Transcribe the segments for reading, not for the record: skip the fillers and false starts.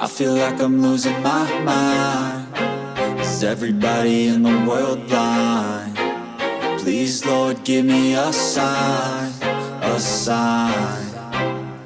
I feel like I'm losing my mind. Is everybody in the world blind? Please, Lord, give me a sign, a sign.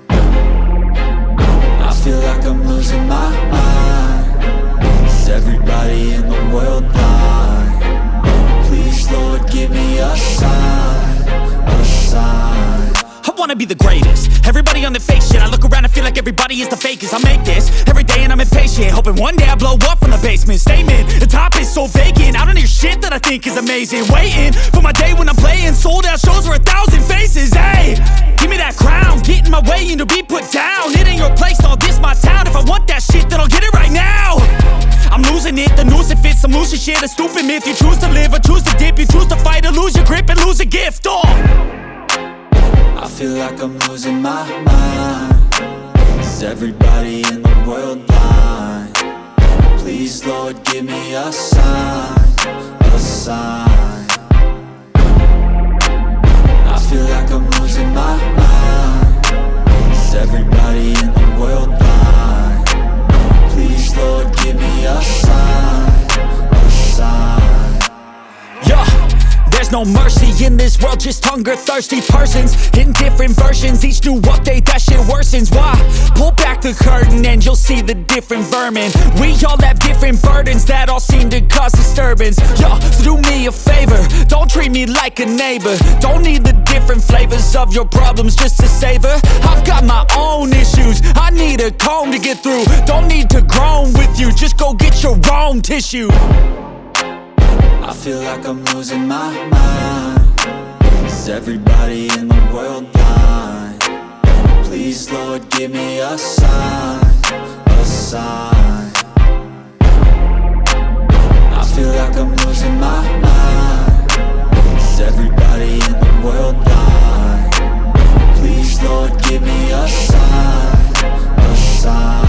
I feel like I'm losing my mind. Is everybody in the world blind? Please, Lord, give me a sign, a sign. I wanna be the greatest. Everybody on the fake shit. I look around and feel like everybody is the fakest. I make this every day and I'm impatient, hoping one day I blow up from the basement. Statement, the top is so vacant. I don't hear shit that I think is amazing. Waiting for my day when I'm playing sold out shows for 1,000 faces. Hey, give me that crown, get in my way and to be put down. It ain't your place, all this my town. If I want that shit, then I'll get it right now. I'm losing it, the noose it fits. I'm losing shit, a stupid myth. You choose to live or choose to dip. You choose to fight or lose your grip and lose a gift. I feel like I'm losing my mind. Is everybody in the world blind? Please, Lord, give me a sign, a sign. I feel like I'm losing my mind. Is everybody in the world blind? Please, Lord, give me a sign, a sign. Yeah. There's no mercy in this world, just hunger-thirsty persons in different versions. Each new update, that shit worsens. Why? Pull back the curtain and you'll see the different vermin. We all have different burdens that all seem to cause disturbance. Yo, so do me a favor, don't treat me like a neighbor. Don't need the different flavors of your problems just to savor. I've got my own issues, I need a comb to get through. Don't need to groan with you, just go get your own tissue. I feel like I'm losing my mind. Is everybody in the world blind? Please, Lord, give me a sign, a sign. I feel like I'm losing my mind. Is everybody in the world blind? Please, Lord, give me a sign, a sign.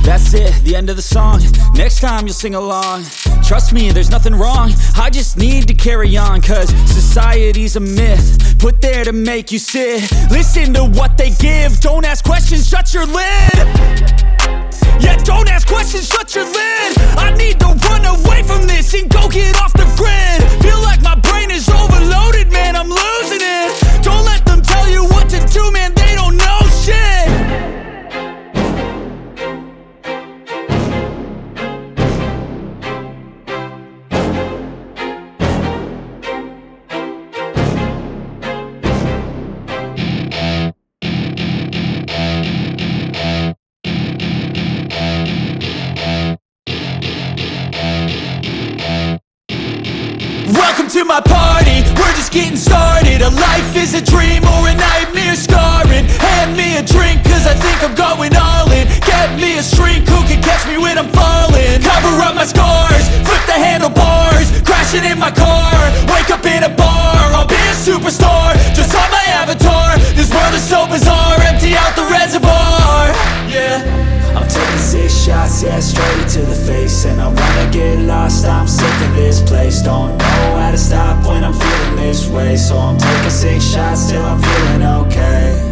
That's it, the end of the song. Next time you'll sing along. Trust me, there's nothing wrong. I just need to carry on, cause society's a myth put there to make you sit. Listen to what they give. Don't ask questions, shut your lid. Yeah, don't ask questions, shut your lid. I need to run away from this and go get off the grid. Feel like my brain is overloaded, man, I'm losing it. Don't let them tell you what to do, man, they don't know shit. Welcome to my party, we're just getting started. A life is a dream or a nightmare scarring. Hand me a drink cause I think I'm going all in. Get me a shrink who can catch me when I'm falling. Cover up my scars, flip the handlebars. Crashing in my car, wake up in a bar. I'll be a superstar, just on my avatar. This world is so bizarre, empty out the reservoir. Yeah, I'm taking 6 shots, yeah, straight to the face. And I wanna get lost, I'm sick of this place. Don't know how to stop when I'm feeling this way. So I'm taking 6 shots till I'm feeling okay.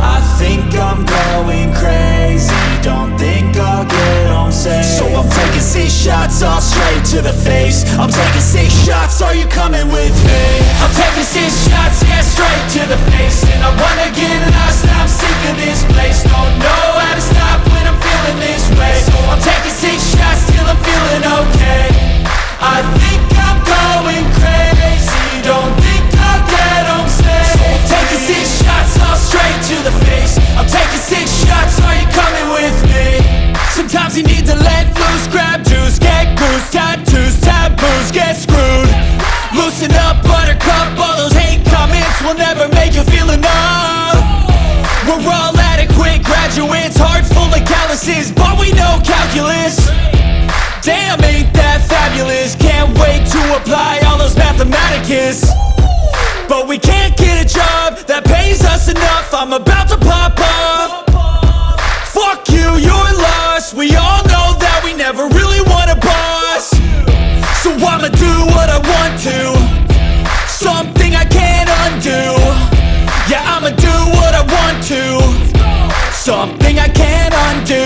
I think I'm going crazy, don't think I'll get home safe. So I'm taking 6 shots, all straight to the face. I'm taking 6 shots, are you coming with me? I'm taking 6 shots, yeah, straight to the face. And I wanna get lost, I'm sick of this place. Don't know how to stop when I'm feeling this way. So I'm taking 6 shots till I'm feeling okay. I think I'm going crazy, don't think I'll get home safe. So I'm taking 6 shots, all straight to the face. I'm taking 6 shots, are you coming with me? Sometimes you need to let loose, grab juice, get goose, tattoos, taboos, get screwed. Loosen up, buttercup, all those hate comments will never make you feel enough. We're all adequate graduates, heart full of calluses, but we know calculus. Damn, ain't that fabulous? Can't wait to apply all those mathematicus. But we can't get a job that pays us enough. I'm about to pop off. Fuck you, you're lost. We all know that we never really want a boss. So I'ma do what I want to, something I can't undo. Yeah, I'ma do what I want to, something I can't undo.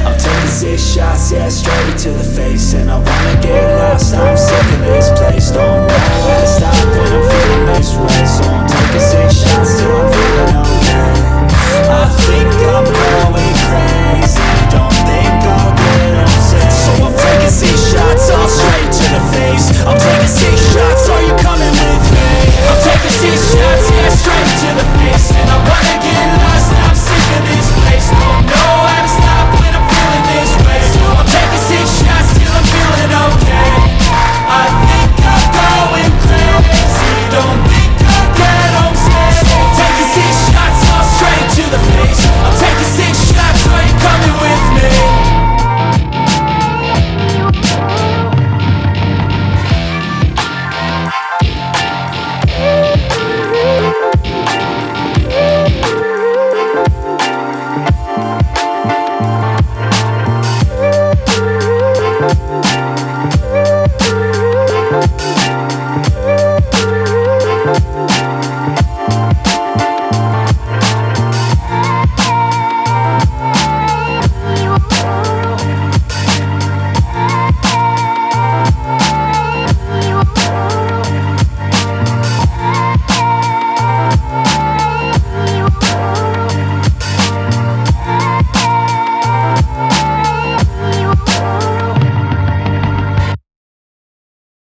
I'm taking 6 shots, yeah, straight to the face. And I wanna get lost, I'm sick of this place. Don't know how to stop when I'm feeling this way. So I'm taking 6 shots till I'm feeling okay. I feel